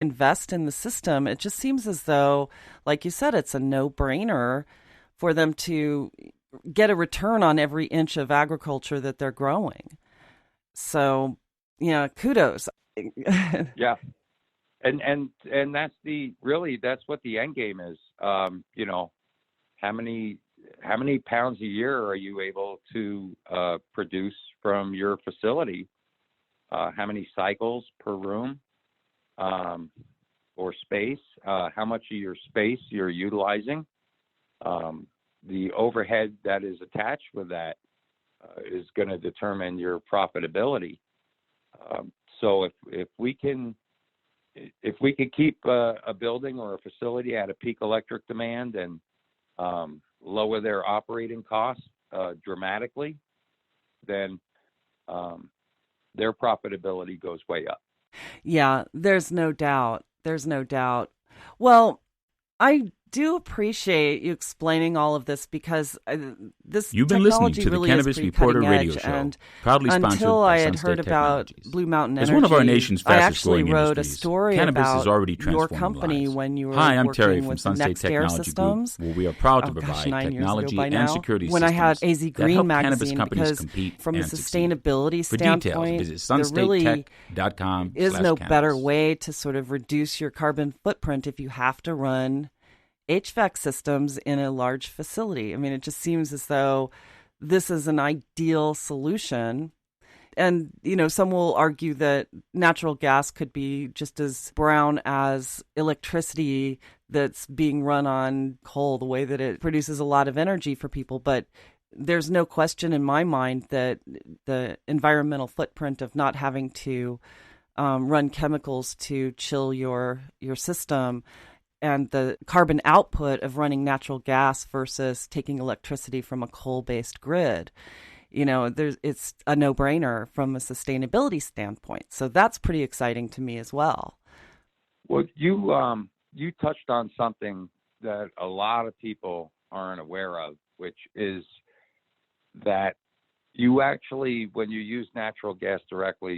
invest in the system, it just seems as though, like you said, it's a no-brainer for them to get a return on every inch of agriculture that they're growing. So, yeah, kudos. Yeah. And that's that's what the end game is. You know, how many pounds a year are you able to produce from your facility? How many cycles per room or space? How much of your space you're utilizing? The overhead that is attached with that is going to determine your profitability. So if we can keep a building or a facility at a peak electric demand and lower their operating costs dramatically, then their profitability goes way up. Yeah, there's no doubt. There's no doubt. Well, I do appreciate you explaining all of this because this You've been listening technology to the really Cannabis is pretty Reporter cutting radio edge, show, and proudly sponsored until by I had Sunstate heard about Technologies. Blue Mountain As Energy, one of our nation's I fastest actually growing wrote a industries, story cannabis about is already your transforming company lives. when you were Hi, I'm working Terry from with the Sunstate Next Air Technology Systems. Group, where we are proud to Oh gosh, provide 9 years ago technology by and now, security when I had systems AZ that Green help cannabis magazine, companies because compete from a and succeed. sustainability For details, standpoint, visit there really is no better sunstatetech.com/cannabis. way to sort of reduce your carbon footprint if you have to run HVAC systems in a large facility. I mean, it just seems as though this is an ideal solution. And, you know, some will argue that natural gas could be just as brown as electricity that's being run on coal, the way that it produces a lot of energy for people. But there's no question in my mind that the environmental footprint of not having to run chemicals to chill your system, and the carbon output of running natural gas versus taking electricity from a coal-based grid, you know, it's a no-brainer from a sustainability standpoint. So that's pretty exciting to me as well. Well, you touched on something that a lot of people aren't aware of, which is that you actually, when you use natural gas directly,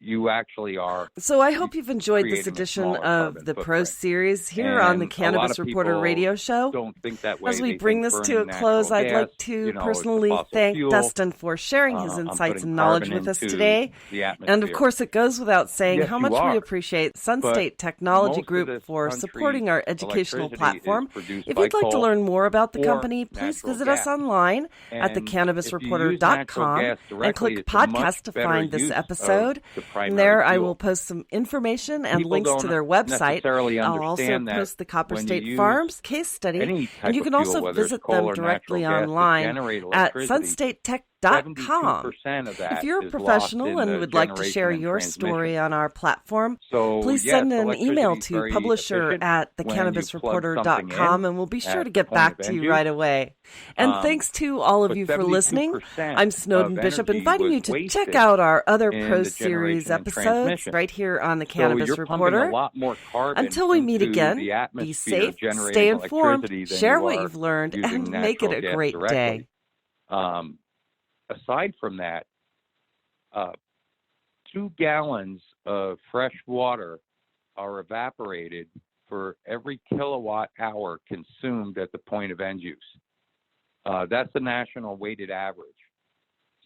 you actually are. So I hope you've enjoyed this creating a edition smaller of carbon the Pro footprint. Series here on the And a lot Cannabis of Reporter people radio show. don't think that way. As we They bring think this to burning a close, natural I'd gas, like to you know, is the personally fossil thank fuel. Dustin for sharing his I'm insights putting and knowledge carbon with us into today. the And of atmosphere. course, it goes without saying Yes, how you much we are. appreciate But Sunstate Technology most of Group this for country's supporting our educational electricity is platform. produced If by you'd like to coal learn more about the or company, please natural visit us gas. online at And if you use natural thecanabisreporter.com gas and directly, click it's a much podcast to better find this use episode. of the And primary there I fuel. will post some information and People links to don't their website. necessarily I'll also understand that post the Copper when you State use Farms case study, any and type you of can fuel, also whether it's visit coal them or directly natural gas, to online generate at electricity, sunstatetech.com. 72% of that If you're a is lost professional in and the would like to generation share and your transmission. story on our platform, So please yes, send an email electricity is to very publisher efficient at when you plug something thecannabisreporter.com, in and we'll be sure at to the get point back of to end you use. right away. And thanks to all of But you for listening. 72% I'm Snowden of Bishop, energy inviting was you to check wasted out our other in Pro the Series generation and episodes transmission. right here on the So Cannabis you're pumping a Reporter. lot more carbon Until we meet into again, the be atmosphere safe, stay generating informed, electricity than share you what are you've learned, using and make it natural a gas great directly. day. Aside from that, uh, 2 gallons of fresh water are evaporated for every kilowatt hour consumed at the point of end use. That's the national weighted average.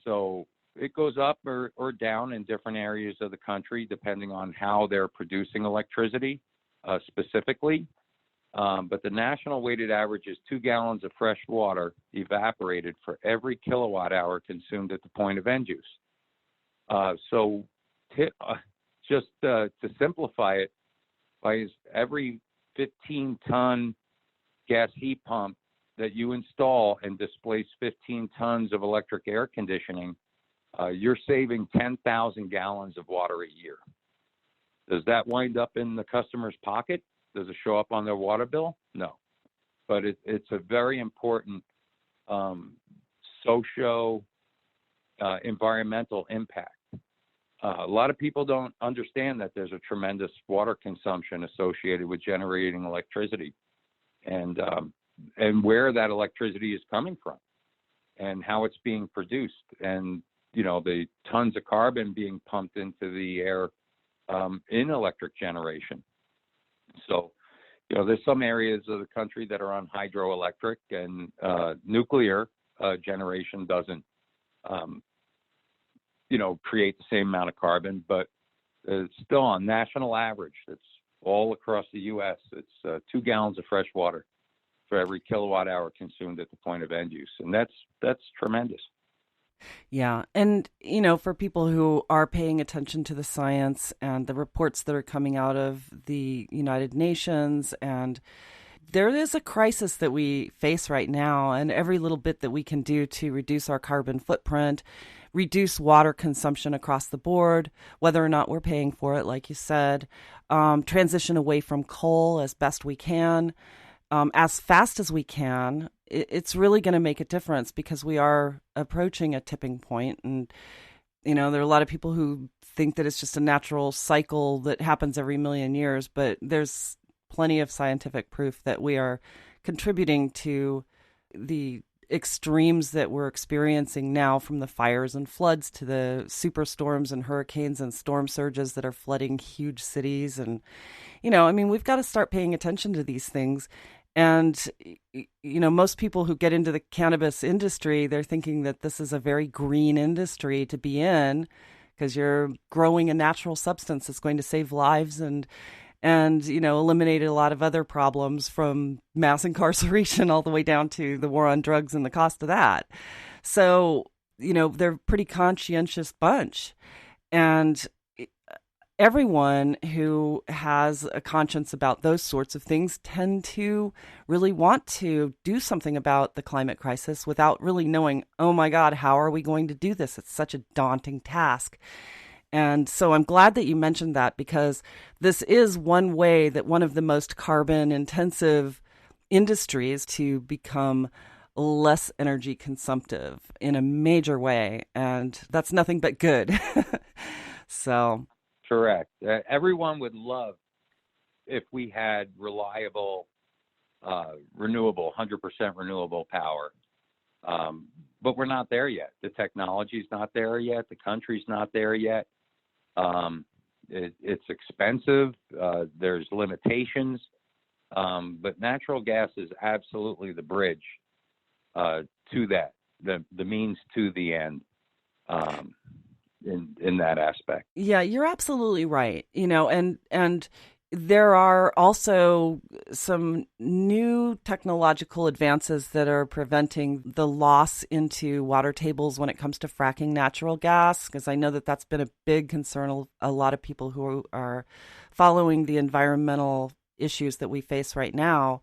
So it goes up or down in different areas of the country depending on how they're producing electricity specifically. But the national weighted average is 2 gallons of fresh water evaporated for every kilowatt hour consumed at the point of end use. So just to simplify it, by every 15-ton gas heat pump that you install and displace 15 tons of electric air conditioning, you're saving 10,000 gallons of water a year. Does that wind up in the customer's pocket? Does it show up on their water bill? No. But it's a very important environmental impact. A lot of people don't understand that there's a tremendous water consumption associated with generating electricity, and where that electricity is coming from, and how it's being produced, and the tons of carbon being pumped into the air in electric generation. So, there's some areas of the country that are on hydroelectric, and nuclear generation doesn't, create the same amount of carbon, but it's still on national average. It's all across the U.S. It's 2 gallons of fresh water for every kilowatt hour consumed at the point of end use, and that's tremendous. Yeah. And, for people who are paying attention to the science and the reports that are coming out of the United Nations, and there is a crisis that we face right now, and every little bit that we can do to reduce our carbon footprint, reduce water consumption across the board, whether or not we're paying for it, like you said, transition away from coal as best we can, as fast as we can, it's really going to make a difference, because we are approaching a tipping point. And, there are a lot of people who think that it's just a natural cycle that happens every million years, but there's plenty of scientific proof that we are contributing to the extremes that we're experiencing now, from the fires and floods to the superstorms and hurricanes and storm surges that are flooding huge cities. And, we've got to start paying attention to these things. And, most people who get into the cannabis industry, they're thinking that this is a very green industry to be in, because you're growing a natural substance that's going to save lives and eliminate a lot of other problems, from mass incarceration all the way down to the war on drugs and the cost of that. So, they're a pretty conscientious bunch. And everyone who has a conscience about those sorts of things tend to really want to do something about the climate crisis without really knowing, oh my God, how are we going to do this? It's such a daunting task. And so I'm glad that you mentioned that, because this is one way that one of the most carbon intensive industries to become less energy consumptive in a major way. And that's nothing but good. So. Correct. Everyone would love if we had reliable, renewable, 100% renewable power. But we're not there yet. The technology's not there yet. The country's not there yet. It's expensive. There's limitations. But natural gas is absolutely the bridge to that, the means to the end. In that aspect. Yeah, you're absolutely right. And there are also some new technological advances that are preventing the loss into water tables when it comes to fracking natural gas, because I know that that's been a big concern of a lot of people who are following the environmental issues that we face right now.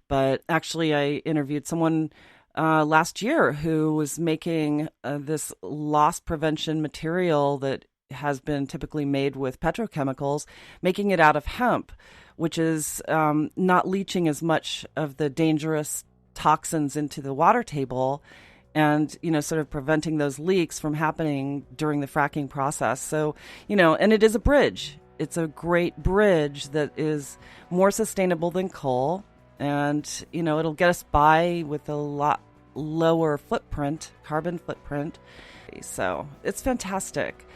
But actually, I interviewed someone last year who was making this loss prevention material that has been typically made with petrochemicals, making it out of hemp, which is not leaching as much of the dangerous toxins into the water table, and, sort of preventing those leaks from happening during the fracking process. So, and it is a bridge. It's a great bridge that is more sustainable than coal. And, it'll get us by with a lot lower carbon footprint. So it's fantastic.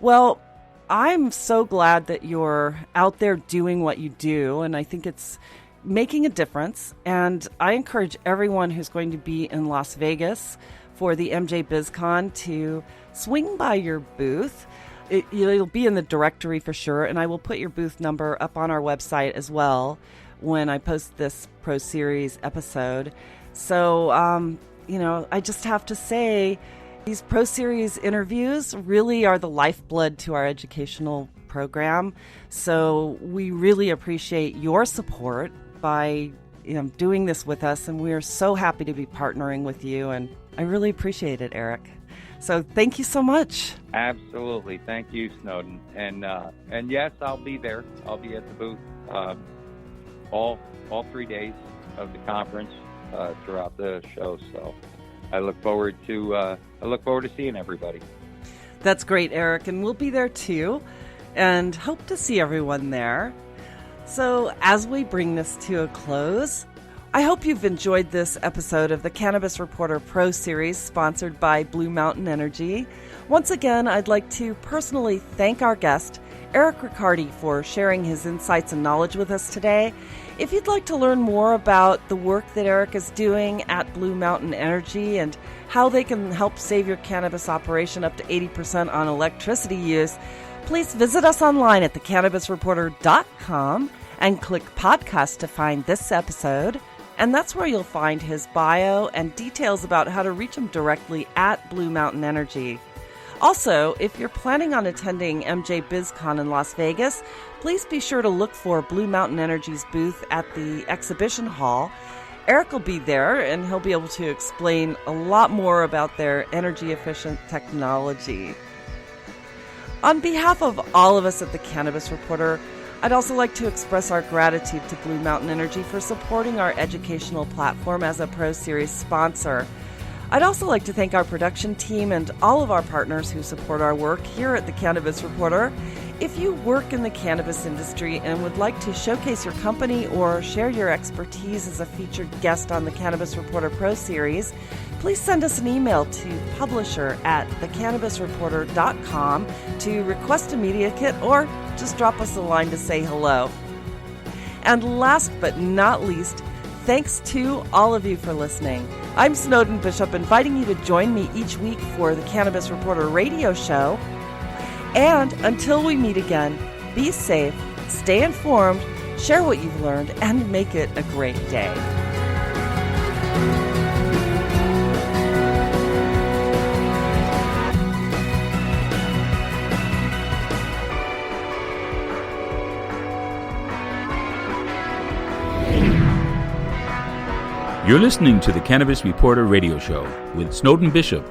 Well, I'm so glad that you're out there doing what you do. And I think it's making a difference. And I encourage everyone who's going to be in Las Vegas for the MJ BizCon to swing by your booth. It'll be in the directory for sure. And I will put your booth number up on our website as well when I post this Pro Series episode. So, I just have to say, these Pro Series interviews really are the lifeblood to our educational program. So we really appreciate your support by doing this with us. And we are so happy to be partnering with you. And I really appreciate it, Eric. So thank you so much. Absolutely. Thank you, Snowden. And yes, I'll be there. I'll be at the booth all 3 days of the conference throughout the show. So I look forward to seeing everybody. That's great, Eric. And we'll be there too, and hope to see everyone there. So as we bring this to a close, I hope you've enjoyed this episode of the Cannabis Reporter Pro Series, sponsored by Blue Mountain Energy. Once again, I'd like to personally thank our guest, Eric Riccardi, for sharing his insights and knowledge with us today. If you'd like to learn more about the work that Eric is doing at Blue Mountain Energy and how they can help save your cannabis operation up to 80% on electricity use, please visit us online at thecannabisreporter.com and click podcast to find this episode. And that's where you'll find his bio and details about how to reach him directly at Blue Mountain Energy. Also, if you're planning on attending MJ BizCon in Las Vegas, please be sure to look for Blue Mountain Energy's booth at the exhibition hall. Eric will be there, and he'll be able to explain a lot more about their energy-efficient technology. On behalf of all of us at the Cannabis Reporter, I'd also like to express our gratitude to Blue Mountain Energy for supporting our educational platform as a Pro Series sponsor. I'd also like to thank our production team and all of our partners who support our work here at the Cannabis Reporter. If you work in the cannabis industry and would like to showcase your company or share your expertise as a featured guest on the Cannabis Reporter Pro Series, please send us an email to publisher@thecannabisreporter.com to request a media kit or just drop us a line to say hello. And last but not least, thanks to all of you for listening. I'm Snowden Bishop, inviting you to join me each week for the Cannabis Reporter radio show. And until we meet again, be safe, stay informed, share what you've learned, and make it a great day. You're listening to the Cannabis Reporter radio show with Snowden Bishop